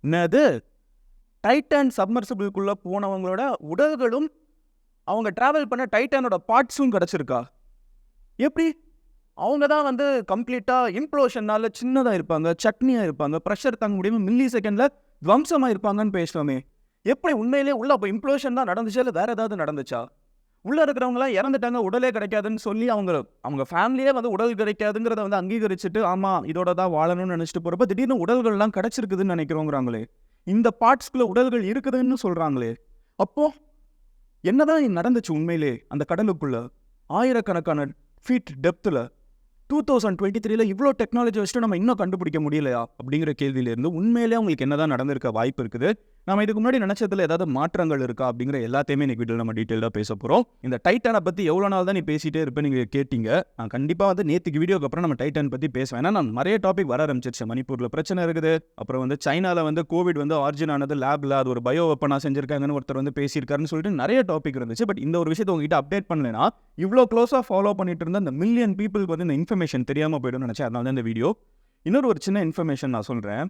என்னது டைட்டான் சப்மர்சிபிள்குள்ளே போனவங்களோட உடல்களும் அவங்க ட்ராவல் பண்ண டைட்டானோட பார்ட்ஸும் கிடச்சிருக்கா? எப்படி? அவங்க தான் வந்து கம்ப்ளீட்டாக இம்ப்ளோஷனால் சின்னதாக இருப்பாங்க, சட்னியாக இருப்பாங்க, ப்ரெஷர் தாங்க முடியாமல் மில்லி செகண்டில் துவம்சமாக இருப்பாங்கன்னு பேசுகிறோமே. எப்படி உண்மையிலே உள்ள அப்போ இம்ப்ளோஷன் தான் நடந்துச்சா இல்லை வேறு ஏதாவது நடந்துச்சா? உள்ளே இருக்கிறவங்களாம் இறந்துட்டாங்க, உடலே கிடைக்காதுன்னு சொல்லி அவங்க ஃபேமிலியே வந்து உடல் கிடைக்காதுங்கிறத வந்து அங்கீகரிச்சுட்டு ஆமாம் இதோட தான் வாழணும்னு நினச்சிட்டு போகிறப்ப திடீர்னு உடல்கள்லாம் கிடச்சிருக்குதுன்னு நினைக்கிறோங்கிறாங்களே. இந்த பார்ட்ஸ்குள்ளே உடல்கள் இருக்குதுன்னு சொல்கிறாங்களே. அப்போது என்னதான் நடந்துச்சு உண்மையிலே அந்த கடலுக்குள்ள ஆயிரக்கணக்கான ஃபீட் டெப்த்தில் 2023 இவ்வளோ டெக்னாலஜி வச்சுட்டு நம்ம இன்னும் கண்டுபிடிக்க முடியலையா அப்படிங்கிற கேள்வியிலேருந்து உண்மையிலே அவங்களுக்கு என்னதான் நடந்திருக்க வாய்ப்பு இருக்குது, நம்ம இதுக்கு முன்னாடி நினச்சதுல ஏதாவது மாற்றங்கள் இருக்கா அப்படிங்கிற எல்லாத்தையுமே இன்னைக்கு வீட்டில் நம்ம டீட்டெயிலாக பேச போகிறோம். இந்த டைட்டானை பற்றி எவ்வளோ நாள் தான் நீ பேசிகிட்டே இருப்பேன் நீங்கள் கேட்டீங்க. நான் கண்டிப்பாக வந்து நேற்றுக்கு வீடியோக்கு அப்புறம் நம்ம டைட்டான் பற்றி பேசுவேன். ஏன்னா நான் நிறைய டாபிக் வர ஆரம்பிச்சிருச்சு. மணிப்பூரில் பிரச்சனை இருக்குது, அப்புறம் வந்து சைனாவில் வந்து கோவிட் வந்து ஆரிஜின் ஆனது லேபில் அது ஒரு பயோ வெப்பனாக செஞ்சிருக்காங்கன்னு ஒருத்தர் வந்து பேசியிருக்காருன்னு சொல்லிட்டு நிறைய டாபிக் இருந்துச்சு. பட் இந்த ஒரு விஷயத்தை உங்ககிட்ட அப்டேட் பண்ணலைன்னா இவ்வளோ க்ளோஸாக ஃபாலோ பண்ணிட்டு இருந்த அந்த மில்லியன் பீப்புளுக்கு வந்து இந்த இன்ஃபர்மேஷன் தெரியாமல் போய்டும் நினச்சேன். அதனால தான் இந்த வீடியோ. இன்னொரு ஒரு சின்ன இன்ஃபர்மேஷன் நான் சொல்கிறேன்.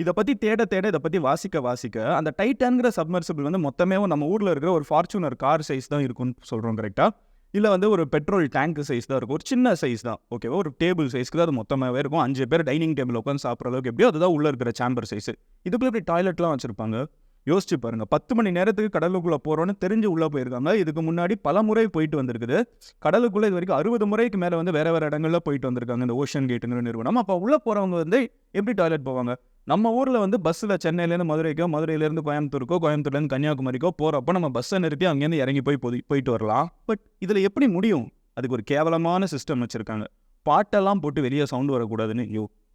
இதை பற்றி தேட இதை பற்றி வாசிக்க அந்த டைட்டான்கிற சப்மர்சிபிள் வந்து மொத்தமே நம்ம ஊரில் இருக்கிற ஒரு ஃபார்ச்சுனர் கார் சைஸ் தான் இருக்கும்னு சொல்கிறோம் கரெக்டாக? இல்லை வந்து ஒரு பெட்ரோல் டேங்க் சைஸ் தான் இருக்கும், ஒரு சின்ன சைஸ் தான், ஓகேவா? ஒரு டேபிள் சைஸ்க்கு தான் அது மொத்தமாகவே இருக்கும். 5 பேர் டைனிங் டேபிள் உட்காந்து சாப்பிட்ற அளவுக்கு எப்படியோ அதுதான் உள்ளே இருக்கிற சேம்பர் சைஸ். இதுக்குள்ளே எப்படி டாய்லெட்லாம் வச்சுருப்பாங்க யோசிச்சு பாருங்க. 10 மணி நேரத்துக்கு கடலுக்குள்ளே போகிறோன்னு தெரிஞ்சு உள்ளே போயிருக்காங்க. இதுக்கு முன்னாடி பல முறை போயிட்டு வந்திருக்குது கடலுக்குள்ளே. இது வரைக்கும் 60 முறைக்கு மேலே வந்து வேறு இடங்களில் போயிட்டு வந்திருக்காங்க இந்த ஓஷன் கேட்டுங்கிற நிறுவனம். அப்போ உள்ளே போகிறவங்க வந்து எப்படி டாய்லெட் போவாங்க? நம்ம ஊரில் வந்து பஸ்ஸில் சென்னையிலேருந்து மதுரைக்கோ, மதுரையிலேருந்து கோயம்புத்தூருக்கோ, கோயம்புத்தூர்லேருந்து கன்னியாகுமரிக்கோ போகிறப்போ நம்ம பஸ்ஸை நிறுத்தி அங்கேருந்து இறங்கி போயிட்டு வரலாம். பட் இதில் எப்படி முடியும்? அதுக்கு ஒரு கேவலமான சிஸ்டம் வச்சுருக்காங்க. பாட்டெல்லாம் போட்டு வெளியே சவுண்டு வரக்கூடாதுன்னு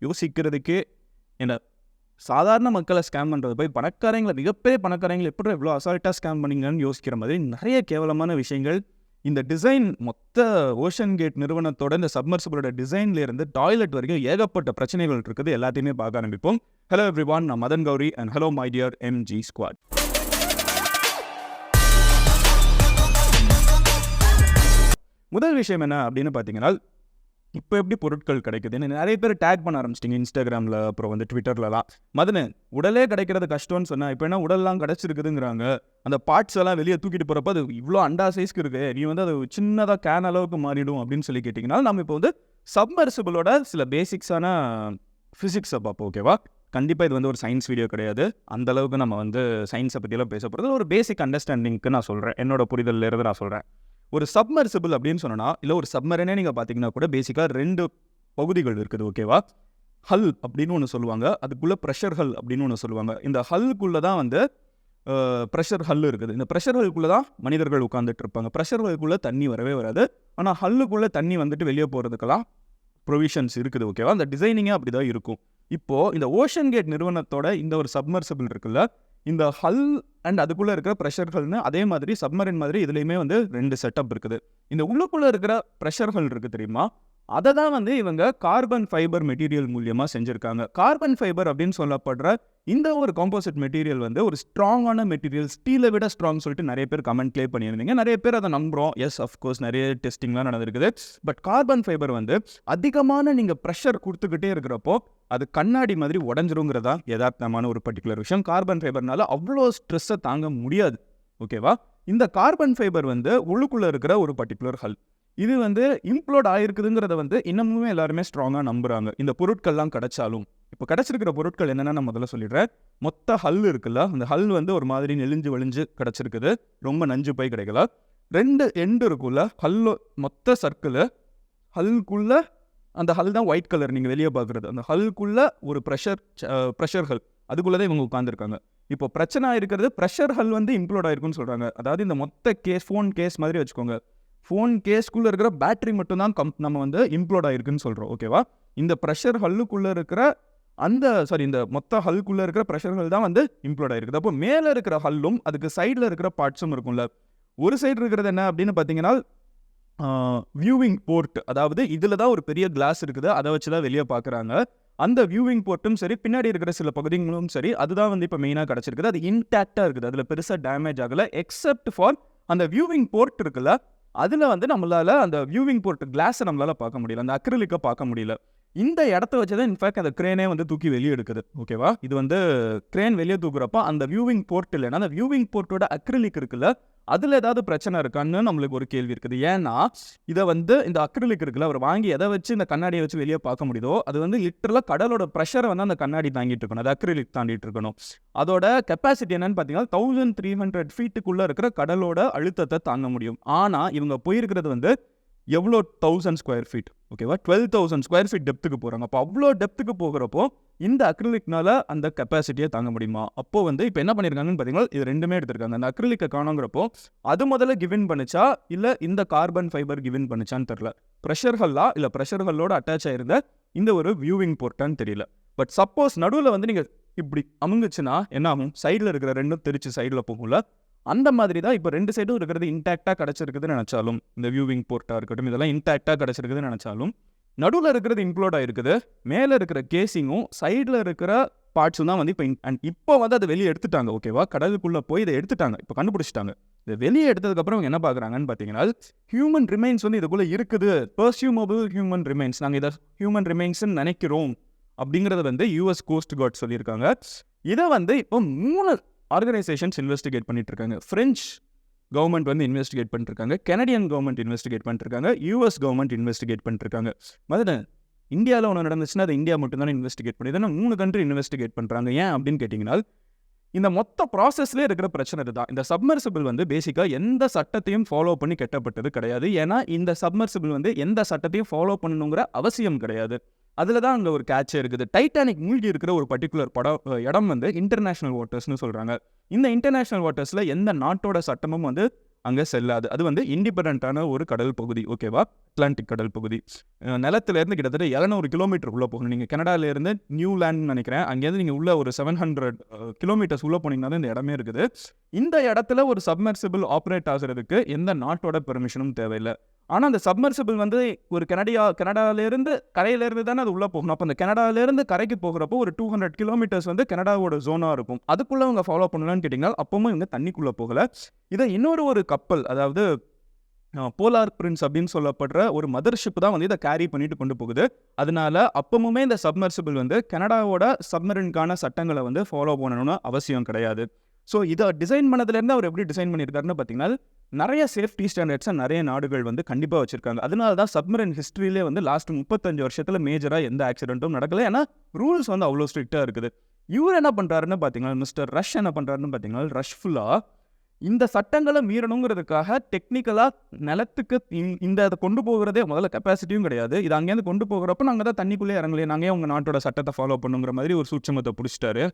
யோசிக்கிறதுக்கே என்ன சாதாரண மக்களை ஸ்கேம் பண்ணுறது போய் பணக்காரங்களை, மிகப்பெரிய பணக்காரங்களை எப்படி எவ்வளோ அசால்ட்டாக ஸ்கேம் பண்ணிங்கன்னு யோசிக்கிற மாதிரி நிறைய கேவலமான விஷயங்கள். இந்த டிசைன் மொத்த ஓஷன் கேட் நிறுவனத்தோட இந்த சப்மர்சிபிளோட டிசைன்லேருந்து டாய்லெட் வரைக்கும் ஏகப்பட்ட பிரச்சனைகள் இருக்குது. எல்லாத்தையுமே பார்க்க ஆரம்பிப்போம். ஹலோ எவ்ரிவான், நான் Madan Gowri and hello my dear MG squad. முதல் விஷயம் என்ன அப்படின்னு பார்த்தீங்கன்னா, இப்போ எப்படி பொருட்கள் கிடைக்குதுன்னு நிறைய பேர் டேக் பண்ண ஆரம்பிச்சிட்டிங்க இன்ஸ்டாகிராமில், அப்புறம் வந்து ட்விட்டர்லலாம். மதனு உடலே கிடைக்கிறது கஷ்டம்னு சொன்னால் இப்போ என்ன உடல்லாம் கிடச்சிருக்குதுங்கிறாங்க. அந்த பார்ட்ஸ் எல்லாம் வெளியே தூக்கிட்டு போகிறப்ப அது இவ்வளோ அண்டா சைஸ்க்கு இருக்குது, நீ வந்து அது சின்னதாக கேன் அளவுக்கு மாறிடும் அப்படின்னு சொல்லி கேட்டிங்கன்னா, நம்ம இப்போ வந்து சப்மர்சிபிளோட சில பேசிக்ஸான ஃபிசிக்ஸை பார்ப்போம், ஓகேவா? கண்டிப்பாக இது வந்து ஒரு சயின்ஸ் வீடியோ கிடையாது. அந்தளவுக்கு நம்ம வந்து சயின்ஸை பற்றியெல்லாம் பேச போகிறது. ஒரு பேசிக் அண்டர்ஸ்டாண்டிங்க்கு நான் சொல்கிறேன், என்னோட புரிதலிருந்து நான் சொல்கிறேன். ஒரு சப்மர்சிபிள் அப்படின்னு சொன்னால், இல்லை ஒரு சப்மரீனே நீங்கள் பார்த்தீங்கன்னா கூட பேசிக்காக 2 பகுதிகள் இருக்குது, ஓகேவா? ஹல் அப்படின்னு ஒன்று சொல்லுவாங்க, அதுக்குள்ளே ப்ரெஷர் ஹல் அப்படின்னு ஒன்று சொல்லுவாங்க. இந்த ஹல்லுக்குள்ளே தான் வந்து ப்ரெஷர் ஹல் இருக்குது. இந்த ப்ரெஷர் ஹல்லுக்குள்ளே தான் மனிதர்கள் உட்காந்துட்டு இருப்பாங்க. ப்ரெஷர் ஹல்லுக்குள்ளே தண்ணி வரவே வராது. ஆனால் ஹல்லுக்குள்ளே தண்ணி வந்துட்டு வெளியே போகிறதுக்கெல்லாம் ப்ரொவிஷன்ஸ் இருக்குது, ஓகேவா? அந்த டிசைனிங்கே அப்படி தான் இருக்கும். இப்போது இந்த ஓஷன் கேட் நிறுவனத்தோட இந்த ஒரு சப்மர்சிபிள் இருக்குல்ல, இந்த ஹல் அண்ட் அதுக்குள்ளே இருக்கிற ப்ரெஷர்கள்னு அதே மாதிரி சப்மரின் மாதிரி இதுலேயுமே வந்து 2 செட்டப் இருக்குது. இந்த உள்ளுக்குள்ளே இருக்கிற ப்ரெஷர்கள் இருக்குது தெரியுமா, அதை தான் வந்து இவங்க கார்பன் ஃபைபர் மெட்டீரியல் மூலியமாக செஞ்சுருக்காங்க. கார்பன் ஃபைபர் அப்படின்னு சொல்லப்படுற இந்த ஒரு காம்போசிட் மெட்டீரியல் வந்து ஒரு ஸ்ட்ராங்கான மெட்டீரியல், ஸ்டீலை விட ஸ்ட்ராங் சொல்லிட்டு நிறைய பேர் கமெண்ட்லேயே பண்ணியிருந்தீங்க. நிறைய பேர் அதை நம்புகிறோம். எஸ், அஃப்கோர்ஸ் நிறைய டெஸ்டிங்லாம் நடந்திருக்குது. பட் கார்பன் ஃபைபர் வந்து அதிகமான நீங்கள் ப்ரெஷர் கொடுத்துக்கிட்டே இருக்கிறப்போ அது கண்ணாடி மாதிரி உடஞ்சிருங்கிறதா யதார்த்தமான ஒரு பர்டிகுலர் விஷயம். கார்பன் ஃபைபர்னால அவ்வளோ ஸ்ட்ரெஸ்ஸை தாங்க முடியாது, ஓகேவா? இந்த கார்பன் ஃபைபர் வந்து உள்ளுக்குள்ளே இருக்கிற ஒரு பர்டிகுலர் ஹல், இது வந்து இம்ப்ளோட் ஆகிருக்குதுங்கிறத வந்து இன்னமுமே எல்லாருமே ஸ்ட்ராங்காக நம்புகிறாங்க. இந்த பொருட்கள்லாம் கிடைச்சாலும் இப்போ கிடச்சிருக்கிற பொருட்கள் என்னென்னா நான் முதல்ல சொல்லிடுறேன். மொத்த ஹல் இருக்குல்ல, அந்த ஹல் வந்து ஒரு மாதிரி நெளிஞ்சு வலிஞ்சு கிடச்சிருக்குது, ரொம்ப நஞ்சு போய் கிடைக்கல. 2 எண்டு இருக்குல்ல, ஹல்லு மொத்த சர்க்கிள், ஹல்குள்ளே அந்த ஹல் தான் ஒயிட் கலர் நீங்கள் வெளியே பார்க்குறது. அந்த ஹல்குள்ளே ஒரு ப்ரெஷர் ஹல், அதுக்குள்ளே தான் இவங்க உட்காந்துருக்காங்க. இப்போ பிரச்சனை இருக்கிறது ப்ரெஷர் ஹல் வந்து இம்ப்ளோட் ஆகிருக்குன்னு சொல்கிறாங்க. அதாவது இந்த மொத்த கேஸ், ஃபோன் கேஸ் மாதிரி வச்சுக்கோங்க. ஃபோன் கேஸ்க்குள்ளே இருக்கிற பேட்டரி மட்டும்தான் நம்ம வந்து இம்ப்ளோட் ஆகிருக்குன்னு சொல்கிறோம், ஓகேவா? இந்த ப்ரெஷர் ஹல்லுக்குள்ளே இருக்கிற இந்த மொத்த ஹல்குள்ளே இருக்கிற ப்ரெஷர் ஹல் தான் வந்து இம்ப்ளோட் ஆகிருக்குது. அப்போ மேலே இருக்கிற ஹல்லும் அதுக்கு சைடில் இருக்கிற பார்ட்ஸும் இருக்கும்ல. ஒரு சைடு இருக்கிறது என்ன அப்படின்னு பார்த்தீங்கன்னா வியூவிங் போர்ட், அதாவது இதில் தான் ஒரு பெரிய கிளாஸ் இருக்குது, அதை வச்சு தான் வெளியே பார்க்குறாங்க. அந்த வியூவிங் போர்ட்டும் சரி, பின்னாடி இருக்கிற சில பகுதிகளும் சரி, அதுதான் வந்து இப்போ மெயினாக கிடச்சிருக்குது. அது இன்டாக்டாக இருக்குது, அதில் பெருசாக டேமேஜ் ஆகலை. எக்ஸப்ட் ஃபார் அந்த வியூவிங் போர்ட் இருக்குல்ல, அதில் வந்து நம்மளால் அந்த வியூவிங் போர்ட் கிளாஸை நம்மளால் பார்க்க முடியல, அந்த அக்ரிலிக்கை பார்க்க முடியல. இந்த இடத்த வச்சு தான் இன்ஃபேக்ட் அந்த கிரேனே வந்து தூக்கி வெளியே எடுக்குது. ஓகேவா? இது வந்து கிரேன் வெளியே தூக்குறப்போ அந்த வியூவிங் போர்ட் இல்லைன்னா அந்த வியூவிங் போர்ட்டோட அக்ரிலிக் இருக்குல்ல, அதில் ஏதாவது பிரச்சனை இருக்கான்னு நம்மளுக்கு ஒரு கேள்வி இருக்குது. ஏன்னா இதை வந்து இந்த அக்ரிலிக் இருக்குல்ல, அவர் வாங்கி எதை வச்சு இந்த கண்ணாடியை வச்சு வெளியே பார்க்க முடியுதோ அது வந்து லிட்டரலாக கடலோட ப்ரெஷரை வந்து அந்த கண்ணாடி தாங்கிட்டு இருக்கணும், அது அக்ரிலிக் தாண்டிட்டு இருக்கணும். அதோட கெப்பாசிட்டி என்னன்னு பார்த்தீங்கன்னா 1300 ஃபீட்டுக்குள்ளே இருக்கிற கடலோட அழுத்தத்தை தாங்க முடியும். ஆனால் இவங்க போயிருக்கிறது வந்து எவ்வளோ 1000 ஸ்கொயர் ஃபீட், ஓகேவா? 12,000 ஸ்கொயர் ஃபீட் டெப்த்துக்கு போகிறாங்க. அப்போ அவ்வளோ டெப்த்துக்கு போகிறப்போ இந்த அக்ரிலிக்னால அந்த கெப்பாசிட்டியை தாங்க முடியுமா? அப்போ வந்து இப்போ என்ன பண்ணியிருக்காங்கன்னு பார்த்தீங்கன்னா இது ரெண்டுமே எடுத்திருக்காங்க. அந்த அக்ரிலிக்கை காணுங்கிறப்போ அது முதல்ல கிவின் பண்ணிச்சா இல்லை இந்த கார்பன் ஃபைபர் கிவின் பண்ணிச்சான்னு தெரில. ப்ரெஷர்களா இல்லை ப்ரெஷர்களோட அட்டாச் ஆயிருந்த இந்த ஒரு வியூவிங் போர்ட்டான்னு தெரியல. பட் சப்போஸ் நடுவில் வந்து நீங்கள் இப்படி அமுங்குச்சுன்னா என்ன ஆகும்? சைடில் இருக்கிற ரெண்டும் தெரிச்சு சைடில் போகும்ல, அந்த மாதிரி தான் இப்போ ரெண்டு சைடும் இருக்கிறது இன்டாக்டாக கிடச்சிருக்குதுன்னு நினச்சாலும், இந்த வியூவிங் போர்ட்டாக இருக்கட்டும் இதெல்லாம் இன்டாக்டாக கிடச்சிருக்குதுன்னு நினச்சாலும், நடுவில் இருக்கிறது இன்க்ளூட் ஆகிருக்குது, மேலே இருக்கிற கேசிங்கும் சைடில் இருக்கிற பார்ட்ஸும் தான் வந்து இப்போ வந்து அதை வெளியே எடுத்துட்டாங்க. ஓகேவா? கடலுக்குள்ளே போய் இதை எடுத்துட்டாங்க, இப்போ கண்டுபிடிச்சிட்டாங்க. இதை வெளியே எடுத்ததுக்கப்புறம் அவங்க என்ன பார்க்குறாங்கன்னு பார்த்தீங்கன்னா ஹியூமன் ரிமைன்ஸ் வந்து இதுக்குள்ளே இருக்குது, பர்சியூமபிள் ஹியூமன் ரிமைன்ஸ், நாங்கள் இதை ஹியூமன் ரிமைன்ஸ்ன்னு நினைக்கிறோம் அப்படிங்கிறத வந்து யூஎஸ் கோஸ்ட் கார்ட் சொல்லியிருக்காங்க. இதை வந்து இப்போ 3 ஆர்கனைசேஷன்ஸ் இன்வெஸ்டிகேட் பண்ணிட்டு இருக்காங்க. பிரெஞ்சு கவர்மெண்ட் வந்து இன்வெஸ்டிகேட் பண்ணிட்டு இருக்காங்க, கனடியன் கவர்மெண்ட் இன்வெஸ்டிகேட் பண்ணிட்டு இருக்காங்க, யூஎஸ் கவர்மெண்ட் இன்வெஸ்டிகேட் பண்ணிட்டு இருக்காங்க. மதன் இந்தியாவில் ஒன்று நடந்துச்சுன்னா அது இந்தியா மட்டும் தானே இன்வெஸ்டிகேட் பண்ணி, இதெல்லாம் 3 கண்ட்ரி இன்வெஸ்டிகேட் பண்ணுறாங்க. ஏன் அப்படின்னு கேட்டிங்கன்னா இந்த மொத்த ப்ராசஸ்லேயே இருக்கிற பிரச்சனை இதுதான். இந்த சப்மர்சிபிள் வந்து பேசிக்காக எந்த சட்டத்தையும் ஃபாலோ பண்ணி கட்டப்பட்டது கிடையாது. ஏன்னா இந்த சப்மர்சிபிள் வந்து எந்த சட்டத்தையும் ஃபாலோ பண்ணணுங்கிற அவசியம் கிடையாது. அதில் தான் அங்கே ஒரு கேட்சே இருக்குது. டைட்டானிக் மூழ்கி இருக்கிற ஒரு பர்டிகுலர் இடம் வந்து இன்டர்நேஷனல் வாட்டர்ஸ்னு சொல்கிறாங்க. இந்த இன்டர்நேஷனல் வாட்டர்ஸில் எந்த நாட்டோட சட்டமும் வந்து அங்கே செல்லாது. அது வந்து இண்டிபெண்டான ஒரு கடல் பகுதி, ஓகேவா? அட்லாண்டிக் கடல் பகுதி. நிலத்திலேருந்து கிட்டத்தட்ட 700 கிலோமீட்டர் உள்ளே போகணும். நீங்கள் கனடாவிலேருந்து நியூலாண்ட்னு நினைக்கிறேன், அங்கேருந்து நீங்கள் உள்ள ஒரு 700 கிலோமீட்டர்ஸ் உள்ளே போனீங்கன்னா தான் இந்த இடமே இருக்குது. இந்த இடத்துல ஒரு சப்மர்சிபிள் ஆப்ரேட் ஆகிறதுக்கு எந்த நாட்டோட பெர்மிஷனும் தேவையில்லை. ஆனால் அந்த சப்மர்சிபிள் வந்து ஒரு கனடாவிலேருந்து கரையிலேருந்து தானே அது உள்ளே போகணும். அப்போ அந்த கனடாவிலேருந்து கரைக்கு போகிறப்போ ஒரு 200 கிலோமீட்டர்ஸ் வந்து கனடாவோட ஜோனாக இருக்கும். அதுக்குள்ளே அவங்க ஃபாலோ பண்ணலான்னு கேட்டிங்கன்னா அப்பவும் இவங்க தண்ணிக்குள்ளே போகலை. இதை இன்னொரு ஒரு கப்பல், அதாவது போலார் பிரின்ஸ் அப்படின்னு சொல்லப்படுற ஒரு மதர்ஷிப் தான் வந்து இதை கேரி பண்ணிட்டு கொண்டு போகுது. அதனால அப்பவுமே இந்த சப்மர்சிபிள் வந்து கனடாவோட சப்மரின்கான சட்டங்களை வந்து ஃபாலோ பண்ணணும்னு அவசியம் கிடையாது. ஸோ இதை டிசைன் பண்ணதுலேருந்து அவர் எப்படி டிசைன் பண்ணியிருக்காருன்னு பார்த்தீங்கன்னா நிறைய சேஃப்டி ஸ்டாண்டர்ட்ஸை நிறைய நாடுகள் வந்து கண்டிப்பாக வச்சுருக்காங்க. அதனால தான் சப்மரின் ஹிஸ்ட்ரியிலே வந்து லாஸ்ட் 35 வருஷத்தில் மேஜராக எந்த ஆக்சிடென்ட்டும் நடக்கலை. ஏன்னா ரூல்ஸ் வந்து அவ்வளோ ஸ்ட்ரிக்டாக இருக்குது. இவர் என்ன பண்ணுறாருன்னு பார்த்தீங்கன்னா, மிஸ்டர் ரஷ் என்ன பண்ணுறாருன்னு பார்த்தீங்கன்னா, ரஷ் ஃபுல்லாக இந்த சட்டங்களை மீறணுங்கிறதுக்காக டெக்னிக்கலாக நிலத்துக்கு இந்த அதை கொண்டு போகிறதே முதல்ல கெப்பாசிட்டியும் கிடையாது. இது அங்கேருந்து கொண்டு போகிறப்போ நாங்கள் தான் தண்ணிக்குள்ளே இறங்கலையே, நாங்கள் உங்கள் நாட்டோட சட்டத்தை ஃபாலோ பண்ணுங்கிற மாதிரி ஒரு சூட்சமத்தை பிடிச்சிட்டாரு.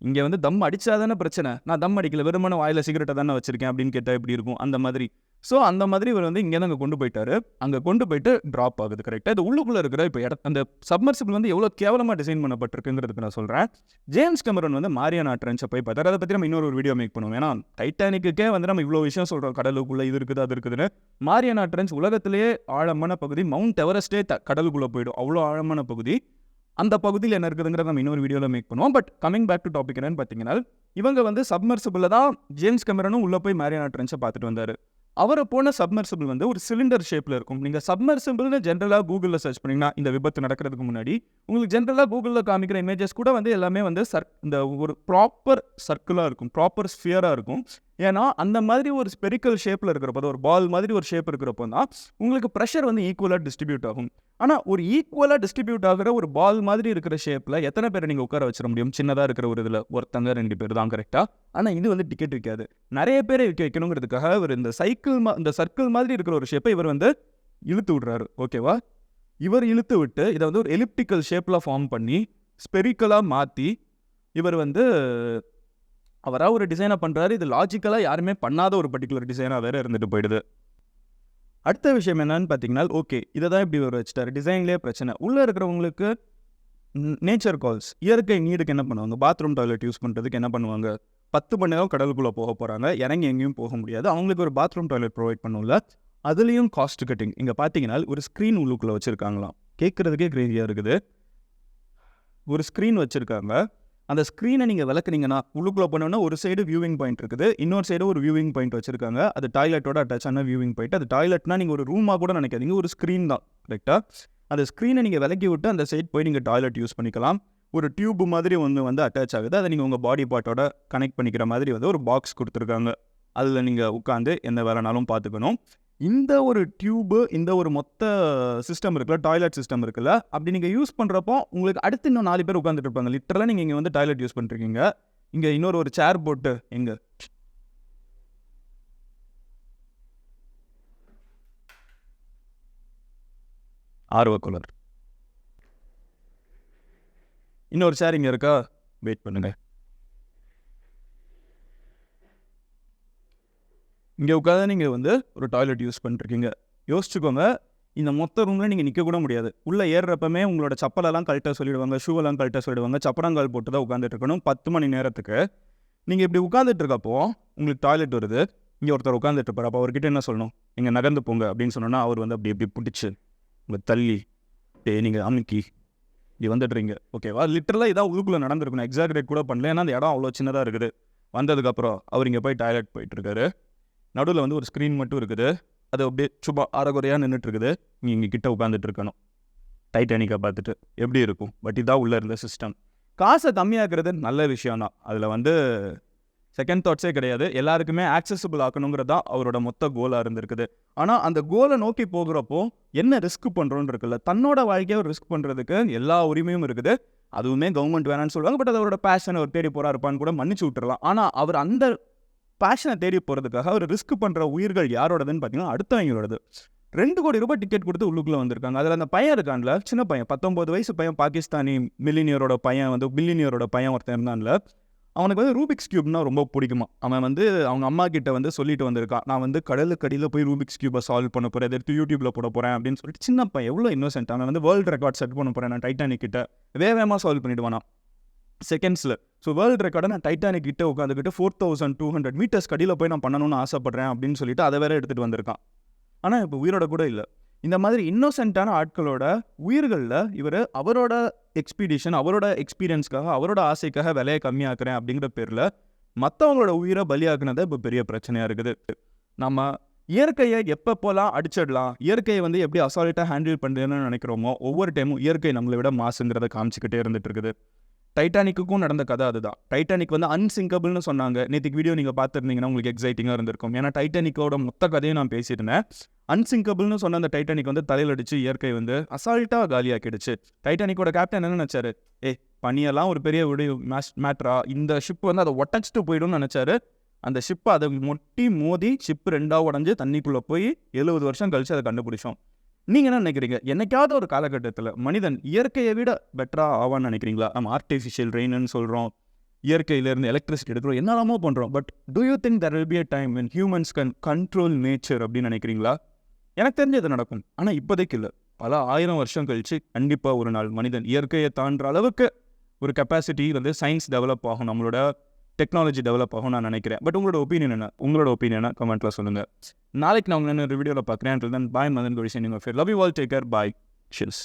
இங்கே வந்து தம் அடிச்சாதானே பிரச்சனை, நான் தம் அடிக்கல, வெறுமனே வாயில் சிகரெட்டை தானே வச்சிருக்கேன் அப்படின்னு கேட்டால் எப்படி இருக்கும், அந்த மாதிரி. ஸோ அந்த மாதிரி இவர் வந்து இங்கே தான் அங்கே கொண்டு போயிட்டாரு. அங்கே கொண்டு போயிட்டு ட்ராப் ஆகுது. கரெக்டாக இது உள்ளுக்குள்ளே இருக்கிற இப்போ அந்த சப்மர்சிபிள் வந்து எவ்வளோ கேவலமாக டிசைன் பண்ணப்பட்டிருக்குங்கிறதுக்கு நான் சொல்கிறேன். ஜேம்ஸ் கேமரன் வந்து மாரியானா ட்ரென்ச்சை போய் பார்த்தாரு. அதை பற்றி நம்ம இன்னொரு வீடியோ மேக் பண்ணுவோம். ஏன்னா டைட்டானிக்கே வந்து நம்ம இவ்வளோ விஷயம் சொல்கிறோம், கடலுக்குள்ளே இது இருக்குது அது இருக்குதுன்னு. மாரியானா ட்ரென்ச் உலகத்திலேயே ஆழமான பகுதி, மவுண்ட் எவரெஸ்டே கடலுக்குள்ளே போயிடும், அவ்வளோ ஆழமான பகுதி. அந்த பகுதியில் என்ன இருக்குதுங்கிறத நம்ம இன்னொரு வீடியோவில் மேக் பண்ணுவோம். But coming back to topic என்னன்னு பார்த்தீங்கன்னா, இவங்க வந்து சப்மர்சிபிளில் தான் ஜேம்ஸ் கேமரனும் உள்ளே போய் மாரியானா ட்ரென்ச்சை பார்த்துட்டு வந்தார். அவரை போன சப்மர்சிபிள் வந்து ஒரு சிலிண்டர் ஷேப்பில் இருக்கும். நீங்கள் சப்மர்சிபிள்னு ஜென்ரலாக கூகுளில் சர்ச் பண்ணிங்கன்னா இந்த விபத்து நடக்கிறதுக்கு முன்னாடி உங்களுக்கு ஜென்ரலாக கூகுளில் காமிக்கிற இமேஜஸ் கூட வந்து எல்லாமே வந்து இந்த ஒரு ப்ராப்பர் சர்க்கிளாக இருக்கும், ப்ராப்பர் ஸ்பியராக இருக்கும். ஏன்னா அந்த மாதிரி ஒரு ஸ்பெரிக்கல் ஷேப்பில் இருக்கிறப்போ, ஒரு பால் மாதிரி ஒரு ஷேப் இருக்கிறப்போ தான் உங்களுக்கு ப்ரெஷர் வந்து ஈக்குவலாக டிஸ்ட்ரிபியூட் ஆகும். ஆனால் ஒரு ஈக்குவலாக டிஸ்ட்ரிபியூட் ஆகிற ஒரு பால் மாதிரி இருக்கிற ஷேப்பில் எத்தனை பேரை நீங்கள் உட்கார வச்சிட முடியும்? சின்னதாக இருக்கிற ஒரு இதில் ஒருத்தங்க 2 பேர் தான் கரெக்டாக. ஆனால் இது வந்து டிக்கெட் விற்காது, நிறைய பேரை வைக்கணுங்கிறதுக்காக இவர் இந்த சர்க்கிள் மாதிரி இருக்கிற ஒரு ஷேப்பை இவர் வந்து இழுத்து விடுறாரு. ஓகேவா? இவர் இழுத்து விட்டு இதை வந்து ஒரு எலிப்டிக்கல் ஷேப்பில் ஃபார்ம் பண்ணி ஸ்பெரிக்கலாக மாற்றி இவர் வந்து அவராக ஒரு டிசைனை பண்ணுறாரு. இது லாஜிக்கலாக யாருமே பண்ணாத ஒரு பர்டிகுலர் டிசைனாக வேறு இருந்துட்டு போயிடுது. அடுத்த விஷயம் என்னன்னு பார்த்தீங்கன்னா, ஓகே இதை தான் இப்படி ஒரு வச்சுட்டாரு, டிசைன்லேயே பிரச்சனை. உள்ளே இருக்கிறவங்களுக்கு நேச்சர் கால்ஸ், இயற்கை நீடுக்கு என்ன பண்ணுவாங்க? பாத்ரூம் டாய்லெட் யூஸ் பண்ணுறதுக்கு என்ன பண்ணுவாங்க? 10 மணி நேரம் கடலுக்குள்ளே போக போகிறாங்க, இறங்கி எங்கேயும் போக முடியாது, அவங்களுக்கு ஒரு பாத்ரூம் டாய்லெட் ப்ரொவைட் பண்ணும்ல. அதுலேயும் காஸ்ட் கட்டிங். இங்கே பார்த்தீங்கன்னா ஒரு ஸ்க்ரீன் உள்ளுக்குள்ளே வச்சுருக்காங்களாம். கேட்குறதுக்கே கிரேசியாக இருக்குது. ஒரு ஸ்க்ரீன் வச்சுருக்காங்க. அந்த ஸ்க்ரீனை நீங்கள் விளக்குனீங்கன்னா உள்ளுக்குள்ளே போனோன்னா ஒரு சைடு வியூவிங் பாயிண்ட் இருக்குது, இன்னொரு சைடு ஒரு வியூவிங் பாயிண்ட் வச்சுருக்காங்க. அது டாய்லெட்டோட அட்டாச் ஆன வியூவிங் பாயிண்ட். அது டாய்லெட்னா நீங்கள் ஒரு ரூமாக கூட நினைக்காதீங்க, ஒரு ஸ்க்ரீன் தான். கரெக்டாக அந்த ஸ்க்ரீனை நீங்கள் விலக்கி விட்டு அந்த சைட் போய் நீங்கள் டாய்லெட் யூஸ் பண்ணிக்கலாம். ஒரு டியூப் மாதிரி ஒன்று வந்து அட்டாச் ஆகுது. அதை நீங்கள் உங்கள் பாடி பார்ட்டோட கனெக்ட் பண்ணிக்கிற மாதிரி வந்து ஒரு பாக்ஸ் கொடுத்துருக்காங்க. அதில் நீங்கள் உட்காந்து எந்த வேலைனாலும் பார்த்துக்கணும். இந்த ஒரு டியூபு, இந்த ஒரு மொத்த சிஸ்டம் இருக்குல்ல, டாய்லெட் சிஸ்டம் இருக்குல்ல, அப்படி நீங்கள் யூஸ் பண்ணுறப்போ உங்களுக்கு அடுத்து இன்னும் 4 பேர் உட்காந்துட்டு இருப்பாங்க. லிட்டரலாக நீங்கள் இங்கே வந்து டாய்லெட் யூஸ் பண்ணிருக்கீங்க. இங்கே இன்னொரு சேர் போட்டு எங்கே ஆர்வக்குளர் இன்னொரு சேர் இங்கே இருக்கா? வெயிட் பண்ணுங்க. இங்கே உட்காந்து நீங்கள் வந்து ஒரு டாய்லெட் யூஸ் பண்ணிருக்கீங்க. யோசிச்சுக்கோங்க, இந்த மொத்த ரூமில் நீங்கள் நிற்க கூட முடியாது. உள்ளே ஏறுறப்பமே உங்களோட செப்பலெல்லாம் கழட்ட சொல்லிடுவாங்க, ஷூவெல்லாம் கழட்ட சொல்லிடுவாங்க. சப்பரங்கால் போட்டு தான் உட்காந்துட்டு இருக்கணும் 10 மணி நேரத்துக்கு. நீங்கள் இப்படி உட்காந்துட்டு இருக்கப்போ உங்களுக்கு டாய்லெட் வருது. இங்கே ஒருத்தர் உட்காந்துட்டு இருப்பார். அப்போ அவர்கிட்ட என்ன சொல்லணும்? நீங்கள் நகர்ந்து போங்க அப்படின்னு சொன்னோன்னா அவர் வந்து அப்படி இப்படி பிடிச்சி உங்களை தள்ளி நீங்கள் அமுக்கி இப்படி வந்துடுறீங்க. ஓகேவா? லிட்டரலாக இதான் உள்ளுக்குள்ளே நடந்திருக்கணும். எக்ஸாக்ரேட் கூட பண்ணல, ஏன்னா அந்த இடம் அவ்வளோ சின்னதாக இருக்குது. வந்ததுக்கப்புறம் அவர் இங்கே போய் டாய்லெட் போயிட்டுருக்காரு. நடுவில் வந்து ஒரு ஸ்க்ரீன் மட்டும் இருக்குது. அது அப்படியே சும்மா அரைகுறையாக நின்றுட்டு இருக்குது. நீங்கள் இங்கே கிட்ட உட்காந்துட்டு இருக்கணும். டைட்டானிக்கை பார்த்துட்டு எப்படி இருக்கும்? பட் இதான் உள்ளே இருந்த சிஸ்டம். காசை கம்மியாக்குறது நல்ல விஷயம் தான். அதில் வந்து செகண்ட் தாட்ஸே கிடையாது. எல்லாருக்குமே ஆக்சசிபிள் ஆக்கணுங்கிறது தான் அவரோட மொத்த கோலாக இருந்திருக்குது. ஆனால் அந்த கோலை நோக்கி போகிறப்போ என்ன ரிஸ்க் பண்ணுறோன்னு இருக்குல்ல, தன்னோட வாழ்க்கையை ஒரு ரிஸ்க் பண்ணுறதுக்கு எல்லா உரிமையும் இருக்குது. அதுவுமே கவர்மெண்ட் வேணான்னு சொல்லுவாங்க. பட் அது அவரோட பேஷனை அவர் தேடி போகிறா இருப்பான்னு கூட மன்னிச்சு விட்டுறலாம். ஆனால் அவர் அந்த பேஷனை தேடி போகிறதுக்காக அவர் ரிஸ்க் பண்ணுற உயிர்கள் யாரோடதுன்னு பார்த்தீங்கன்னா அடுத்தவங்களோடது. 2 கோடி ரூபாய் டிக்கெட் கொடுத்து உள்ளுக்குள்ளே வந்திருக்காங்க. அதில் அந்த பையன் இருக்கான்ல, சின்ன பையன், 19 வயசு பையன், பாகிஸ்தானி மில்லினியரோட பையன், வந்து பில்லினியரோட பையன் ஒருத்தன் இருந்தான்ல, அவனுக்கு வந்து ரூபிக்ஸ் கியூப்னா ரொம்ப பிடிக்குமா. அவன் வந்து அவங்க அம்மா கிட்ட வந்து சொல்லிட்டு வந்திருக்கான், நான் வந்து கடலுக்கு அடியில் போய் ரூபிக்ஸ் கியூபை சால்வ் பண்ண போகிறேன், எடுத்து யூடியூப்ல போட போகிறேன் அப்படின்னு சொல்லிட்டு. சின்ன பையன், எவ்வளோ இன்னோசென்ட். அவன் வந்து வேர்ல்டு ரெக்கார்ட் செட் பண்ண போகிறேன் நான் டைட்டானிக் கிட்ட, வேகமாக சால்வ் பண்ணிவிடுவானா செகண்ட்ஸில். ஸோ வேர்ல்டு ரெக்கார்டை நான் டைட்டானிக் கிட்ட உட்காந்துக்கிட்டு 4200 மீட்டர்ஸ் கடியில் போய் நான் பண்ணணும்னு ஆசைப்பட்றேன் அப்படின்னு சொல்லிட்டு அதை வேற எடுத்துகிட்டு வந்திருக்கான். ஆனால் இப்போ உயிரோட கூட இல்லை. இந்த மாதிரி இன்னோசென்ட்டான ஆட்களோட உயிர்களில் இவர் அவரோட எக்ஸ்பீடிஷன், அவரோட எக்ஸ்பீரியன்ஸ்க்காக, அவரோட ஆசைக்காக விலையை கம்மியாக்குறேன் அப்படிங்கிற பேரில் மற்றவங்களோட உயிரை பலியாக்குனது இப்போ பெரிய பிரச்சனையாக இருக்குது. நம்ம இயற்கையை எப்பப்போலாம் அடிச்சிடலாம், இயற்கையை வந்து எப்படி அசால்ட்டாக ஹேண்டில் பண்ணுறதுன்னு நினைக்கிறோமோ, ஒவ்வொரு டைமும் இயற்கை நம்மளை விட மாசுங்கிறத காமிச்சிக்கிட்டே இருந்துட்டு இருக்குது. டைட்டானிக்கும் நடந்த கதை அதுதான். டைட்டானிக் வந்து அன்சிங்கபிள்னு சொன்னாங்க. நேற்றுக்கு வீடியோ நீங்கள் பார்த்துருந்தீங்கன்னா உங்களுக்கு எக்ஸைட்டிங்காக இருந்திருக்கும். ஏன்னா டைட்டானிக்கோட மொத்த கதையும் நான் பேசியிருந்தேன். அன்சிங்கபிள்னு சொன்ன அந்த டைட்டானிக் வந்து தலையில் அடிச்சு இயற்கை வந்து அசால்ட்டாக காலியாக்கிடுச்சு. டைட்டானிக்கோட கேப்டன் என்ன நினச்சாரு? பனியெல்லாம் ஒரு பெரிய மேட்ரா, இந்த ஷிப் வந்து அதை ஒட்டச்சிட்டு போயிடும்னு நினச்சாரு. அந்த ஷிப்பை அதை மோதி ஷிப் 2ஆக உடஞ்சி தண்ணிக்குள்ளே போய் 70 வருஷம் கழிச்சு அதை கண்டுபிடிச்சோம். நீங்கள் என்ன நினைக்கிறீங்க? என்னைக்காவது ஒரு காலகட்டத்தில் மனிதன் இயற்கையை விட பெட்டராக ஆவான்னு நினைக்கிறீங்களா? நம்ம ஆர்டிஃபிஷியல் ரெயின்னு சொல்கிறோம், இயற்கையிலேருந்து எலக்ட்ரிசிட்டி எடுக்கிறோம், என்னெல்லாமோ பண்ணுறோம். But do you think there will be a time when humans can control nature அப்படின்னு நினைக்கிறீங்களா? எனக்கு தெரிஞ்சு இது நடக்கும். ஆனால் இப்போதைக்கு இல்லை. பல 1000 வருஷம் கழிச்சு கண்டிப்பாக ஒரு நாள் மனிதன் இயற்கையை தாண்டுற அளவுக்கு ஒரு கெப்பாசிட்டி வந்து சயின்ஸ் டெவலப் ஆகும், நம்மளோட டெக்னாலஜி டெவலப் ஆகும் நான் நினைக்கிறேன். பட் உங்களோட ஒப்பீனியன் என்ன? உங்களோட ஒப்பீனியனை கமெண்ட்டில் சொல்லுங்கள். நாளைக்கு நான் உங்களை வீடியோவில் பார்க்குறேன். Until then, bye, Madan Gowri signing off here. Love you all. Take care. Bye. Cheers.